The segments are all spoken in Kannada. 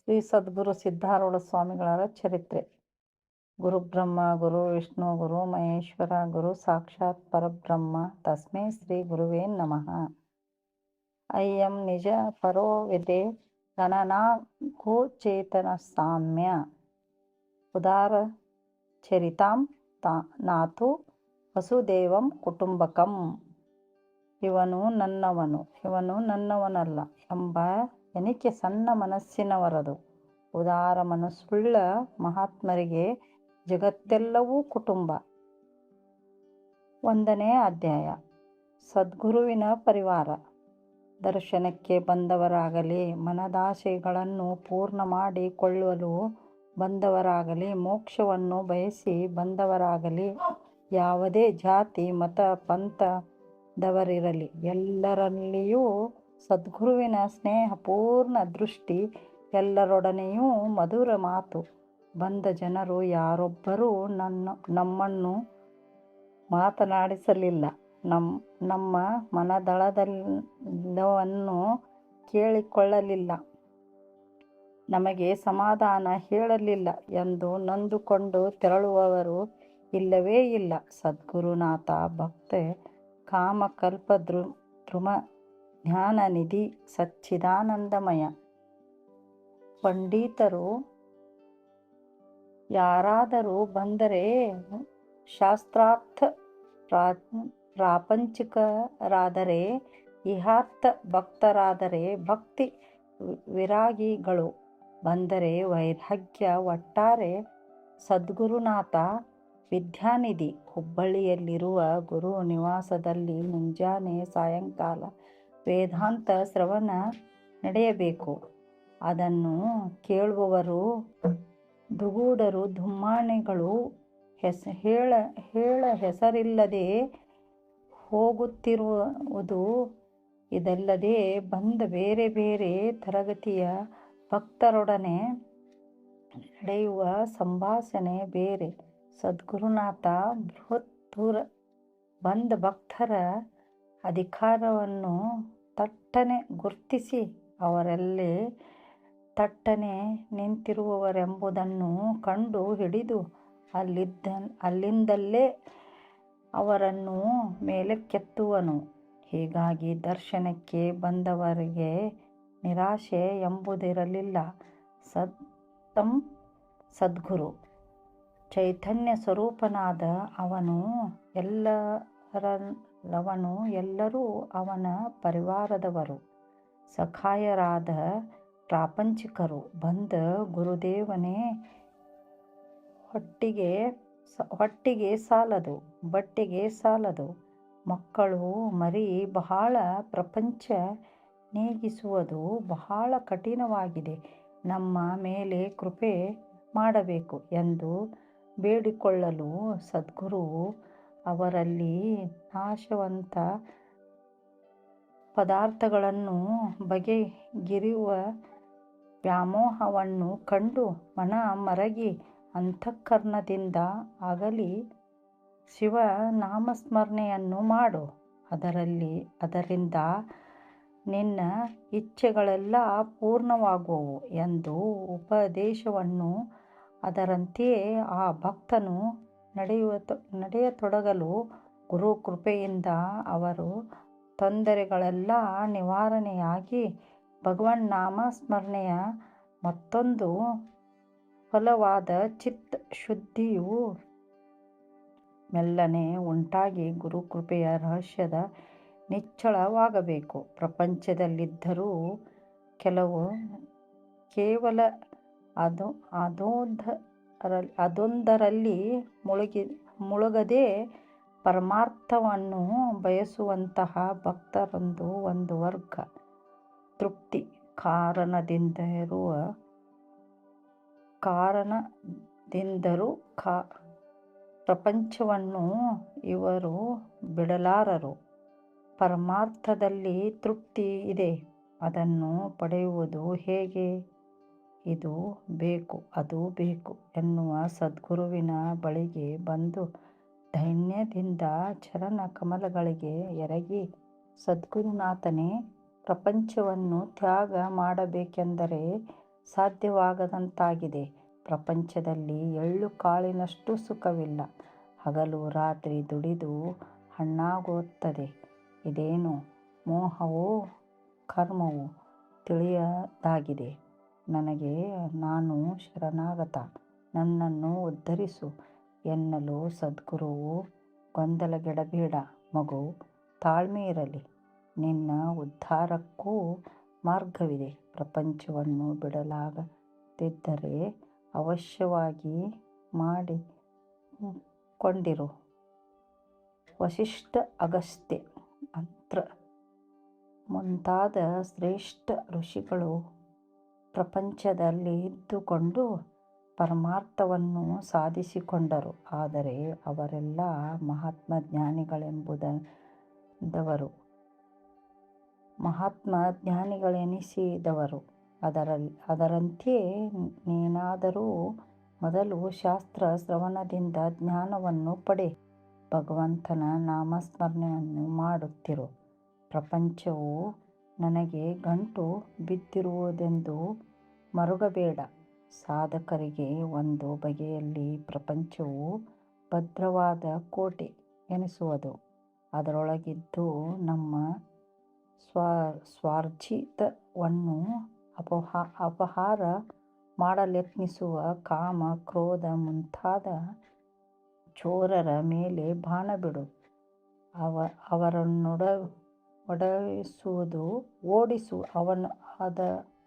ಶ್ರೀ ಸದ್ಗುರು ಸಿದ್ಧಾರೂಢ ಸ್ವಾಮಿಗಳವರ ಚರಿತ್ರೆ. ಗುರುಬ್ರಹ್ಮ ಗುರು ವಿಷ್ಣು ಗುರು ಮಹೇಶ್ವರ ಗುರು ಸಾಕ್ಷಾತ್ ಪರಬ್ರಹ್ಮ ತಸ್ಮೈ ಶ್ರೀ ಗುರುವೇ ನಮಃ. ಅಯ್ಯಂ ನಿಜ ಪರೋ ವಿದೆ ಗಣನಾ ಗೋಚೇತನ ಸಾಮ್ಯ ಉದಾರ ಚರಿತಾಂ ನಾತು ವಸುದೇವಂ ಕುಟುಂಬಕಂ. ಇವನು ನನ್ನವನಲ್ಲ ಎಂಬ ಎನಿಕೆ ಸಣ್ಣ ಮನಸ್ಸಿನವರದು. ಉದಾರ ಮನಸ್ಸುಳ್ಳ ಮಹಾತ್ಮರಿಗೆ ಜಗತ್ತೆಲ್ಲವೂ ಕುಟುಂಬ. 1ನೇ ಅಧ್ಯಾಯ. ಸದ್ಗುರುವಿನ ಪರಿವಾರ. ದರ್ಶನಕ್ಕೆ ಬಂದವರಾಗಲಿ, ಮನದಾಶೆಗಳನ್ನು ಪೂರ್ಣ ಮಾಡಿಕೊಳ್ಳಲು ಬಂದವರಾಗಲಿ, ಮೋಕ್ಷವನ್ನು ಬಯಸಿ ಬಂದವರಾಗಲಿ, ಯಾವುದೇ ಜಾತಿ ಮತ ಪಂಥದವರಿರಲಿ, ಎಲ್ಲರಲ್ಲಿಯೂ ಸದ್ಗುರುವಿನ ಸ್ನೇಹಪೂರ್ಣ ದೃಷ್ಟಿ, ಎಲ್ಲರೊಡನೆಯೂ ಮಧುರ ಮಾತು. ಬಂದ ಜನರು ಯಾರೊಬ್ಬರೂ ನಮ್ಮನ್ನು ಮಾತನಾಡಿಸಲಿಲ್ಲ, ನಮ್ಮ ಮನದಳದೆಲ್ಲವನ್ನು ಕೇಳಿಕೊಳ್ಳಲಿಲ್ಲ, ನಮಗೆ ಸಮಾಧಾನ ಹೇಳಲಿಲ್ಲ ಎಂದು ನೊಂದುಕೊಂಡು ತೆರಳುವವರು ಇಲ್ಲವೇ ಇಲ್ಲ. ಸದ್ಗುರುನಾಥ ಭಕ್ತ ಕಾಮಕಲ್ಪ ದ್ರುಮ ಜ್ಞಾನನಿಧಿ ಸಚ್ಚಿದಾನಂದಮಯ. ಪಂಡಿತರು ಯಾರಾದರೂ ಬಂದರೆ, ಶಾಸ್ತ್ರಾರ್ಥ ಪ್ರಾಪಂಚಿಕರಾದರೆ, ಇಹಾರ್ಥ ಭಕ್ತರಾದರೆ, ಭಕ್ತಿ ವಿರಾಗಿಗಳು ಬಂದರೆ ವೈರಾಗ್ಯ. ಒಟ್ಟಾರೆ ಸದ್ಗುರುನಾಥ ವಿದ್ಯಾನಿಧಿ. ಹುಬ್ಬಳ್ಳಿಯಲ್ಲಿರುವ ಗುರು ನಿವಾಸದಲ್ಲಿ ಮುಂಜಾನೆ ಸಾಯಂಕಾಲ ವೇದಾಂತ ಶ್ರವಣ ನಡೆಯಬೇಕು. ಅದನ್ನು ಕೇಳುವವರು ದುಗುಡರು, ಧುಮ್ಮಾಣಿಗಳು, ಹೇಳ ಹೆಸರಿಲ್ಲದೆ ಹೋಗುತ್ತಿರುವುದು. ಇದಲ್ಲದೆ ಬಂದ ಬೇರೆ ಬೇರೆ ತರಗತಿಯ ಭಕ್ತರೊಡನೆ ನಡೆಯುವ ಸಂಭಾಷಣೆ ಬೇರೆ. ಸದ್ಗುರುನಾಥ ಬೃಹತ್ತೂರ ಬಂದ ಭಕ್ತರ ಅಧಿಕಾರವನ್ನು ತಟ್ಟನೆ ಗುರ್ತಿಸಿ, ಅವರಲ್ಲಿ ತಟ್ಟನೆ ನಿಂತಿರುವವರೆಂಬುದನ್ನು ಕಂಡು ಹಿಡಿದು ಅಲ್ಲಿಂದಲೇ ಅವರನ್ನು ಮೇಲಕ್ಕೆತ್ತುವನು. ಹೀಗಾಗಿ ದರ್ಶನಕ್ಕೆ ಬಂದವರಿಗೆ ನಿರಾಶೆ ಎಂಬುದಿರಲಿಲ್ಲ. ಸದ್ಗುರು ಚೈತನ್ಯ ಸ್ವರೂಪನಾದ ಎಲ್ಲರೂ ಅವನ ಪರಿವಾರದವರು. ಸಖಾಯರಾದ ಪ್ರಾಪಂಚಿಕರು ಬಂದ ಗುರುದೇವನೇ ಹೊಟ್ಟಿಗೆ ಸಾಲದು, ಬಟ್ಟೆಗೆ ಸಾಲದು, ಮಕ್ಕಳು ಮರಿ ಬಹಳ, ಪ್ರಪಂಚ ನೀಗಿಸುವುದು ಬಹಳ ಕಠಿಣವಾಗಿದೆ, ನಮ್ಮ ಮೇಲೆ ಕೃಪೆ ಮಾಡಬೇಕು ಎಂದು ಬೇಡಿಕೊಳ್ಳಲು ಸದ್ಗುರುವು ಅವರಲ್ಲಿ ನಾಶವಂತ ಪದಾರ್ಥಗಳನ್ನು ಬಗೆಗಿರುವ ವ್ಯಾಮೋಹವನ್ನು ಕಂಡು ಮನ ಮರಗಿ ಅಂತಃಕರಣದಿಂದ ಅಗಲಿ ಶಿವ ನಾಮಸ್ಮರಣೆಯನ್ನು ಮಾಡು. ಅದರಿಂದ ನಿನ್ನ ಇಚ್ಛೆಗಳೆಲ್ಲ ಪೂರ್ಣವಾಗುವವು ಎಂದು ಉಪದೇಶವನ್ನು ಅದರಂತೆಯೇ ಆ ಭಕ್ತನು ನಡೆಯತೊಡಗಲು ಗುರು ಕೃಪೆಯಿಂದ ಅವರ ತೊಂದರೆಗಳೆಲ್ಲ ನಿವಾರಣೆಯಾಗಿ ಭಗವನ್ನಾಮ ಸ್ಮರಣೆಯ ಮತ್ತೊಂದು ಫಲವಾದ ಚಿತ್ತ ಶುದ್ಧಿಯು ಮೆಲ್ಲನೆ ಉಂಟಾಗಿ ಗುರುಕೃಪೆಯ ರಹಸ್ಯದ ನಿಚ್ಚಳವಾಗಬೇಕು. ಪ್ರಪಂಚದಲ್ಲಿದ್ದರೂ ಕೇವಲ ಅದೊಂದರಲ್ಲಿ ಮುಳುಗದೆ ಪರಮಾರ್ಥವನ್ನು ಬಯಸುವಂತಹ ಭಕ್ತರೊಂದು ಒಂದು ವರ್ಗ. ತೃಪ್ತಿ ಕಾರಣದಿಂದರೂ ಪ್ರಪಂಚವನ್ನು ಇವರು ಬಿಡಲಾರರು. ಪರಮಾರ್ಥದಲ್ಲಿ ತೃಪ್ತಿ ಇದೆ, ಅದನ್ನು ಪಡೆಯುವುದು ಹೇಗೆ? ಇದು ಬೇಕು, ಅದು ಬೇಕು ಎನ್ನುವ ಸದ್ಗುರುವಿನ ಬಳಿಗೆ ಬಂದು ದೈನ್ಯದಿಂದ ಚರಣ ಕಮಲಗಳಿಗೆ ಎರಗಿ, ಸದ್ಗುರುನಾಥನೇ, ಪ್ರಪಂಚವನ್ನು ತ್ಯಾಗ ಮಾಡಬೇಕೆಂದರೆ ಸಾಧ್ಯವಾಗದಂತಾಗಿದೆ. ಪ್ರಪಂಚದಲ್ಲಿ ಎಳ್ಳು ಕಾಳಿನಷ್ಟು ಸುಖವಿಲ್ಲ. ಹಗಲು ರಾತ್ರಿ ದುಡಿದು ಹಣ್ಣಾಗುತ್ತದೆ. ಇದೇನು ಮೋಹವೋ ಕರ್ಮವೋ ತಿಳಿಯದಾಗಿದೆ ನನಗೆ. ನಾನು ಶರಣಾಗತ, ನನ್ನನ್ನು ಉದ್ಧರಿಸು ಎನ್ನಲು ಸದ್ಗುರುವು ಗೊಂದಲಗೆಡಬೇಡ ಮಗು, ತಾಳ್ಮೆ ಇರಲಿ. ನಿನ್ನ ಉದ್ಧಾರಕ್ಕೂ ಮಾರ್ಗವಿದೆ. ಪ್ರಪಂಚವನ್ನು ಬಿಡಲಾಗದಿದ್ದರೆ ಅವಶ್ಯವಾಗಿ ಮಾಡಿಕೊಂಡಿರು. ವಸಿಷ್ಠ, ಅಗಸ್ತ್ಯ, ಮಂತ್ರ ಮುಂತಾದ ಶ್ರೇಷ್ಠ ಋಷಿಗಳು ಪ್ರಪಂಚದಲ್ಲಿ ಇದ್ದುಕೊಂಡು ಪರಮಾರ್ಥವನ್ನು ಸಾಧಿಸಿಕೊಂಡರು. ಆದರೆ ಅವರೆಲ್ಲ ಮಹಾತ್ಮ ಜ್ಞಾನಿಗಳೆನಿಸಿದವರು. ಅದರಂತೆಯೇ ನೀನಾದರೂ ಮೊದಲು ಶಾಸ್ತ್ರ ಶ್ರವಣದಿಂದ ಜ್ಞಾನವನ್ನು ಪಡೆ. ಭಗವಂತನ ನಾಮಸ್ಮರಣೆಯನ್ನು ಮಾಡುತ್ತಿರು. ಪ್ರಪಂಚವು ನನಗೆ ಗಂಟು ಬಿದ್ದಿರುವುದೆಂದು ಮರುಗಬೇಡ. ಸಾಧಕರಿಗೆ ಒಂದು ಬಗೆಯಲ್ಲಿ ಪ್ರಪಂಚವು ಭದ್ರವಾದ ಕೋಟೆ ಎನಿಸುವುದು. ಅದರೊಳಗಿದ್ದು ನಮ್ಮ ಸ್ವಾರ್ಜಿತವನ್ನು ಅಪಹಾರ ಮಾಡಲೆತ್ನಿಸುವ ಕಾಮ, ಕ್ರೋಧ ಮುಂತಾದ ಚೋರರ ಮೇಲೆ ಬಾಣ ಬಿಡು.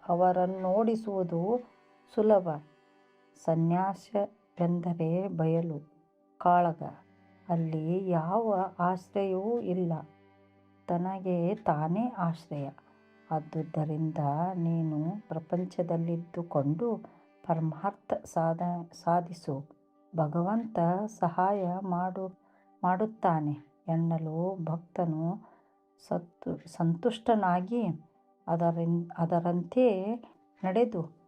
ಅವರನ್ನೋಡಿಸುವುದು ಸುಲಭ. ಸನ್ಯಾಸವೆಂದರೆ ಬಯಲು ಕಾಳಗ. ಅಲ್ಲಿ ಯಾವ ಆಶ್ರಯವೂ ಇಲ್ಲ, ತನಗೆ ತಾನೇ ಆಶ್ರಯ. ಆದುದರಿಂದ ನೀನು ಪ್ರಪಂಚದಲ್ಲಿದ್ದುಕೊಂಡು ಪರಮಾರ್ಥ ಸಾಧಿಸು. ಭಗವಂತ ಸಹಾಯ ಮಾಡುತ್ತಾನೆ ಎನ್ನಲು ಭಕ್ತನು ಸಂತುಷ್ಟನಾಗಿ ಅದರಂತೆ ನಡೆದು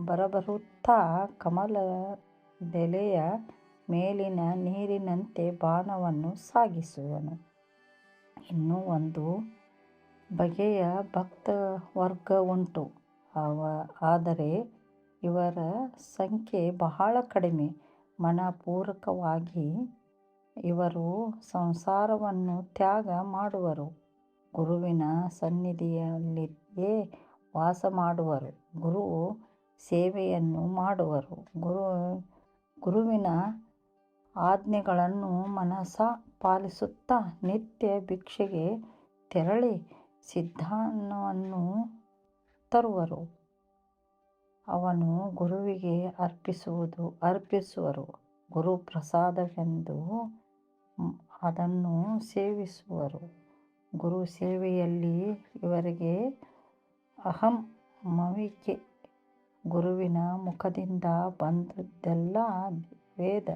ಬರಬರುತ್ತಾ ಕಮಲದೆಲೆಯ ಮೇಲಿನ ನೀರಿನಂತೆ ಬಾಣವನ್ನು ಸಾಗಿಸುವನು. ಇನ್ನೂ ಒಂದು ಬಗೆಯ ಭಕ್ತವರ್ಗ ಉಂಟು. ಆದರೆ ಇವರ ಸಂಖ್ಯೆ ಬಹಳ ಕಡಿಮೆ. ಮನಪೂರ್ವಕವಾಗಿ ಇವರು ಸಂಸಾರವನ್ನು ತ್ಯಾಗ ಮಾಡುವರು. ಗುರುವಿನ ಸನ್ನಿಧಿಯಲ್ಲಿಯೇ ವಾಸ ಮಾಡುವರು. ಗುರು ಸೇವೆಯನ್ನು ಮಾಡುವರು. ಗುರುವಿನ ಆಜ್ಞೆಗಳನ್ನು ಮನಸಾ ಪಾಲಿಸುತ್ತಾ ನಿತ್ಯ ಭಿಕ್ಷೆಗೆ ತೆರಳಿ ಸಿದ್ಧಾನ್ನವನ್ನು ತರುವರು. ಅವನು ಗುರುವಿಗೆ ಅರ್ಪಿಸುವರು. ಗುರು ಪ್ರಸಾದವೆಂದು ಅದನ್ನು ಸೇವಿಸುವರು. ಗುರು ಸೇವೆಯಲ್ಲಿ ಇವರಿಗೆ ಅಹಂ ಮಮಿಕೆ. ಗುರುವಿನ ಮುಖದಿಂದ ಬಂದುದೆಲ್ಲ ವೇದ.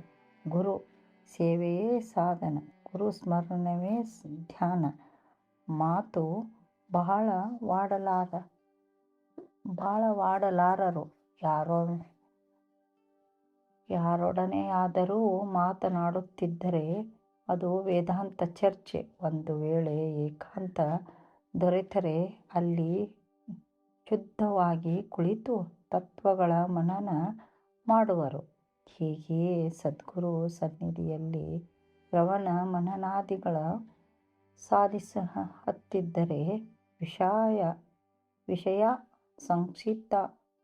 ಗುರು ಸೇವೆಯೇ ಸಾಧನ. ಗುರು ಸ್ಮರಣವೇ ಧ್ಯಾನ. ಮಾತು ಬಹಳವಾಡಲಾರರು. ಯಾರೊಡನೆಯಾದರೂ ಮಾತನಾಡುತ್ತಿದ್ದರೆ ಅದು ವೇದಾಂತ ಚರ್ಚೆ. ಒಂದು ವೇಳೆ ಏಕಾಂತ ದೊರೆತರೆ ಅಲ್ಲಿ ಶುದ್ಧವಾಗಿ ಕುಳಿತು ತತ್ವಗಳ ಮನನ ಮಾಡುವರು. ಹೀಗೆಯೇ ಸದ್ಗುರು ಸನ್ನಿಧಿಯಲ್ಲಿ ಶ್ರವಣ ಮನನಾದಿಗಳ ಸಾಧಿಸಹತ್ತಿದ್ದರೆ ವಿಷಯ ಸಂಕ್ಷಿಪ್ತ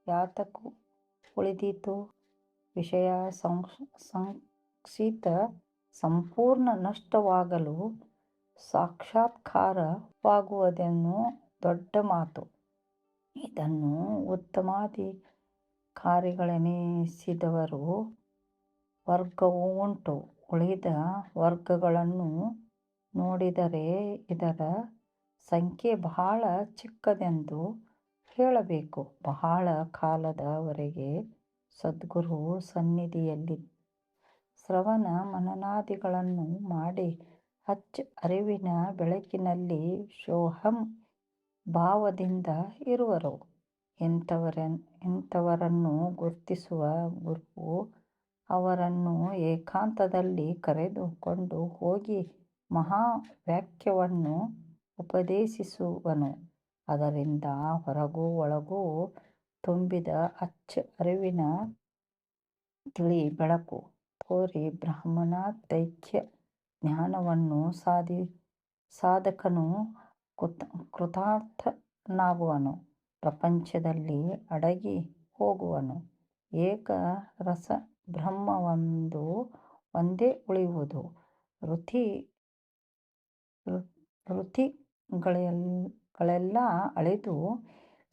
ಯಾತಕು ಉಳಿದೀತು? ವಿಷಯ ಸಂಕ್ಷಿಪ್ತ ಸಂಪೂರ್ಣ ನಷ್ಟವಾಗಲು ಸಾಕ್ಷಾತ್ಕಾರವಾಗುವುದೇನು ದೊಡ್ಡ ಮಾತು. ಇದನ್ನು ಉತ್ತಮಾಧಿಕಾರಿಗಳೆನಿಸಿದವರ ವರ್ಗವೂ ಉಂಟು. ಉಳಿದ ವರ್ಗಗಳನ್ನು ನೋಡಿದರೆ ಇದರ ಸಂಖ್ಯೆ ಬಹಳ ಚಿಕ್ಕದೆಂದು ಹೇಳಬೇಕು. ಬಹಳ ಕಾಲದ ವರೆಗೆ ಸದ್ಗುರು ಸನ್ನಿಧಿಯಲ್ಲಿ ಶ್ರವಣ ಮನನಾದಿಗಳನ್ನು ಮಾಡಿ ಅರಿವಿನ ಬೆಳಕಿನಲ್ಲಿ ಸೋಹಂ ಭಾವದಿಂದ ಇರುವರು. ಇಂಥವರನ್ನು ಗುರುತಿಸುವ ಗುರುವು ಅವರನ್ನು ಏಕಾಂತದಲ್ಲಿ ಕರೆದುಕೊಂಡು ಹೋಗಿ ಮಹಾವಾಕ್ಯವನ್ನು ಉಪದೇಶಿಸುವನು. ಅದರಿಂದ ಹೊರಗೂ ಒಳಗೂ ತುಂಬಿದ ಅರಿವಿನ ತಿಳಿ ಬೆಳಕು ತೋರಿ ಬ್ರಹ್ಮನಾದೈಕ್ಯ ಜ್ಞಾನವನ್ನು ಸಾಧಕನು ಕೃತಾರ್ಥನಾಗುವನು. ಪ್ರಪಂಚದಲ್ಲಿ ಅಡಗಿ ಹೋಗುವನು. ಏಕ ರಸ ಒಂದೇ ಉಳಿಯುವುದು. ಋತಿಗಳೆಲ್ಲ ಅಳಿದು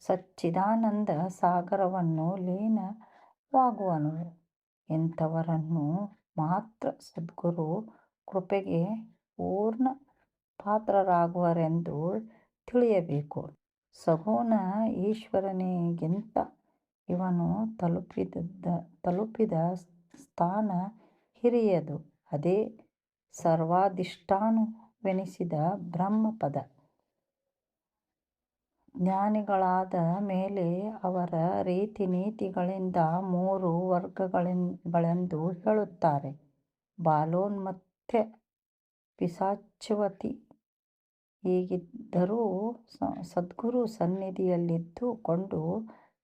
ಸಚ್ಚಿದಾನಂದ ಸಾಗರವನ್ನು ಲೀನವಾಗುವನು. ಇಂಥವರನ್ನು ಮಾತ್ರ ಸದ್ಗುರು ಕೃಪೆಗೆ ಪೂರ್ಣ ಪಾತ್ರರಾಗುವರೆಂದು ತಿಳಿಯಬೇಕು. ಸಗುಣ ಈಶ್ವರನಿಗಿಂತ ಇವನು ತಲುಪಿದ ಸ್ಥಾನ ಹಿರಿಯದು. ಅದೇ ಸರ್ವಾಧಿಷ್ಠಾನವೆನಿಸಿದ ಬ್ರಹ್ಮಪದ. ಜ್ಞಾನಿಗಳಾದ ಮೇಲೆ ಅವರ ರೀತಿ ನೀತಿಗಳಿಂದ 3 ವರ್ಗಗಳೆಂದು ಹೇಳುತ್ತಾರೆ. ಬಾಲೋನ್ಮತ್ಯ, ಪಿಶಾಚವತಿ. ಹೀಗಿದ್ದರೂ ಸದ್ಗುರು ಸನ್ನಿಧಿಯಲ್ಲಿದ್ದು ಕೊಂಡು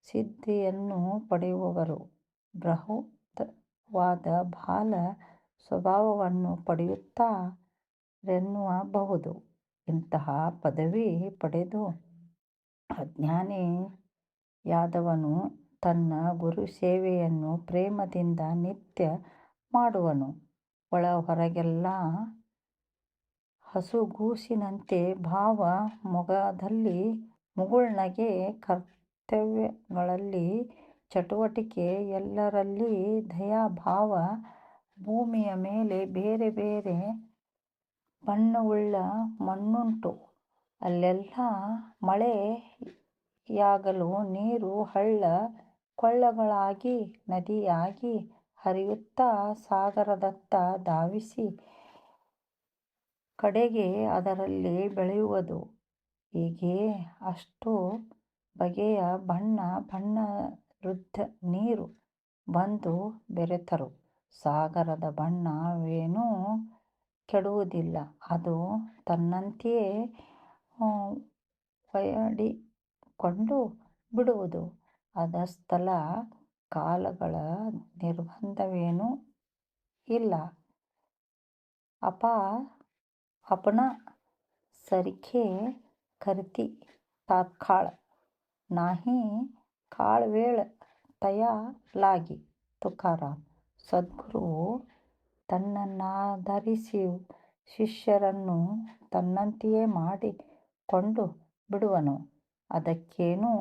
ಸಿದ್ಧಿಯನ್ನು ಪಡೆಯುವವರು ಬೃಹತ್ವಾದ ಬಾಲ ಸ್ವಭಾವವನ್ನು ಪಡೆಯುತ್ತಾರೆನ್ನಬಹುದು. ಇಂತಹ ಪದವಿ ಪಡೆದು ಅಜ್ಞಾನಿಯಾದವನು ತನ್ನ ಗುರುಸೇವೆಯನ್ನು ಪ್ರೇಮದಿಂದ ನಿತ್ಯ ಮಾಡುವನು. ಒಳ ಹೊರಗೆಲ್ಲ ಹಸುಗೂಸಿನಂತೆ ಭಾವ, ಮೊಗದಲ್ಲಿ ಮುಗುಳ್ನಗೆ, ಕರ್ತವ್ಯಗಳಲ್ಲಿ ಚಟುವಟಿಕೆ, ಎಲ್ಲರಲ್ಲಿ ದಯಾಭಾವ. ಭೂಮಿಯ ಮೇಲೆ ಬೇರೆ ಬೇರೆ ಬಣ್ಣವುಳ್ಳ ಮಣ್ಣುಂಟು. ಅಲ್ಲೆಲ್ಲ ಮಳೆಯಾಗಲು ನೀರು ಹಳ್ಳ ಕೊಳ್ಳಗಳಾಗಿ ನದಿಯಾಗಿ ಹರಿಯುತ್ತಾ ಸಾಗರದತ್ತ ಧಾವಿಸಿ ಕಡೆಗೆ ಅದರಲ್ಲಿ ಬೆಳೆಯುವುದು. ಹೀಗೆ ಅಷ್ಟು ಬಗೆಯ ಬಣ್ಣರುದ್ಧ ನೀರು ಬಂದು ಬೆರೆತರೂ ಸಾಗರದ ಬಣ್ಣವೇನೂ ಕೆಡುವುದಿಲ್ಲ. ಅದು ತನ್ನಂತೆಯೇ ಒಯ್ಯಾಡಿಕೊಂಡು ಬಿಡುವುದು. ಅದ ಸ್ಥಳ ಕಾಲಗಳ ನಿರ್ಬಂಧವೇನೂ ಇಲ್ಲ. अपना सरीखे करती तात्काळ, नाही काळ वेळ तया लागी. ತುಕಾರಾಮ್. ಸದ್ಗುರುವು ತನ್ನನ್ನಾಧರಿಸಿ ಶಿಷ್ಯರನ್ನು ತನ್ನಂತೆಯೇ ಮಾಡಿಕೊಂಡು ಬಿಡುವನು. ಅದಕ್ಕೇನೂ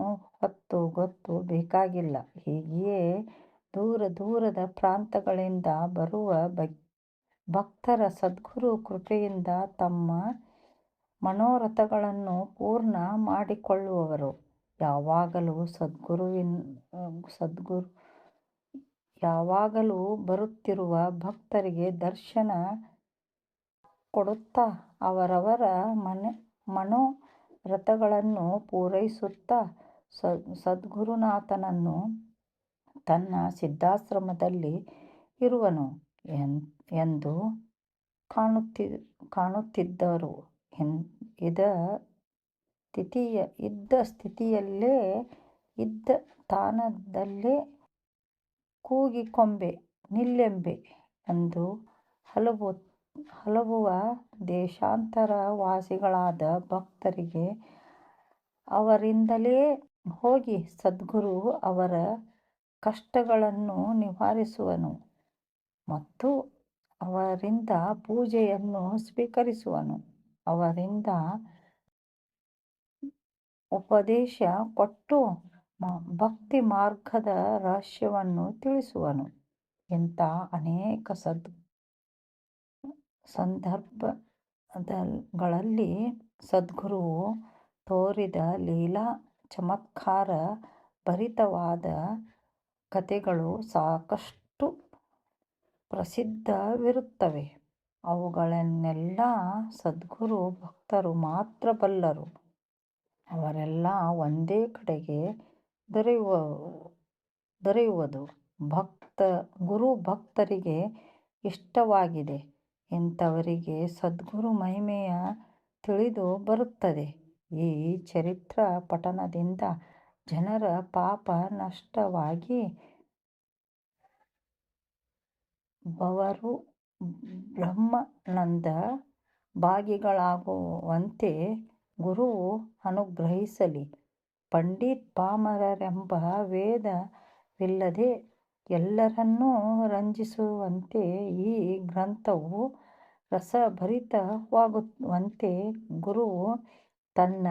ಹೊತ್ತು ಗೊತ್ತು ಬೇಕಾಗಿಲ್ಲ. ಹೀಗೆಯೇ ದೂರದ ಪ್ರಾಂತಗಳಿಂದ ಬರುವ ಭಕ್ತರ ಸದ್ಗುರು ಕೃಪೆಯಿಂದ ತಮ್ಮ ಮನೋರಥಗಳನ್ನು ಪೂರ್ಣ ಮಾಡಿಕೊಳ್ಳುವರು. ಯಾವಾಗಲೂ ಬರುತ್ತಿರುವ ಭಕ್ತರಿಗೆ ದರ್ಶನ ಕೊಡುತ್ತಾ ಅವರವರ ಮನೋರಥಗಳನ್ನು ಪೂರೈಸುತ್ತಾ ಸದ್ಗುರುನಾಥನನ್ನು ತನ್ನ ಸಿದ್ಧಾಶ್ರಮದಲ್ಲಿ ಇರುವನು ಎಂದು ಕಾಣುತ್ತಿದ್ದರು. ಇದ್ದ ಸ್ಥಿತಿಯಲ್ಲೇ ಇದ್ದ ತಾನದಲ್ಲೇ ಕೂಗಿಕೊಂಬೆ ನಿಲ್ಲೆಂಬೆ ಎಂದು ಹಲಬುವ ದೇಶಾಂತರ ವಾಸಿಗಳಾದ ಭಕ್ತರಿಗೆ ಅವರಿಂದಲೇ ಹೋಗಿ ಸದ್ಗುರು ಅವರ ಕಷ್ಟಗಳನ್ನು ನಿವಾರಿಸುವನು ಮತ್ತು ಅವರಿಂದ ಪೂಜೆಯನ್ನು ಸ್ವೀಕರಿಸುವನು. ಅವರಿಂದ ಉಪದೇಶ ಕೊಟ್ಟು ಭಕ್ತಿ ಮಾರ್ಗದ ರಹಸ್ಯವನ್ನು ತಿಳಿಸುವನು. ಇಂಥ ಅನೇಕ ಸಂದರ್ಭಗಳಲ್ಲಿ ಸದ್ಗುರುವು ತೋರಿದ ಲೀಲಾ ಚಮತ್ಕಾರ ಭರಿತವಾದ ಕಥೆಗಳು ಸಾಕಷ್ಟು ಪ್ರಸಿದ್ಧವಿರುತ್ತವೆ. ಅವುಗಳನ್ನೆಲ್ಲ ಸದ್ಗುರು ಭಕ್ತರು ಮಾತ್ರ ಬಲ್ಲರು. ಅವರೆಲ್ಲ ಒಂದೇ ಕಡೆಗೆ ದೊರೆಯುವುದು ಗುರು ಭಕ್ತರಿಗೆ ಇಷ್ಟವಾಗಿದೆ. ಇಂಥವರಿಗೆ ಸದ್ಗುರು ಮಹಿಮೆಯ ತಿಳಿದು ಬರುತ್ತದೆ. ಈ ಚರಿತ್ರಾ ಪಠನದಿಂದ ಜನರ ಪಾಪ ನಷ್ಟವಾಗಿ ಬವರು ಬ್ರಹ್ಮಾನಂದ ಭಾಗಿಗಳಾಗುವಂತೆ ಗುರುವು ಅನುಗ್ರಹಿಸಲಿ. ಪಂಡಿತ್ ಪಾಮರರೆಂಬ ಭೇದವಿಲ್ಲದೆ ಎಲ್ಲರನ್ನೂ ರಂಜಿಸುವಂತೆ ಈ ಗ್ರಂಥವು ರಸಭರಿತವಾಗುವಂತೆ ಗುರುವು ತನ್ನ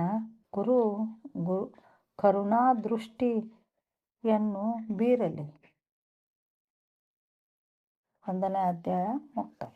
ಕರುಣಾದೃಷ್ಟಿಯನ್ನು ಬೀರಲಿ. 1ನೇ ಅಧ್ಯಾಯ ಮುಕ್ತಾಯ.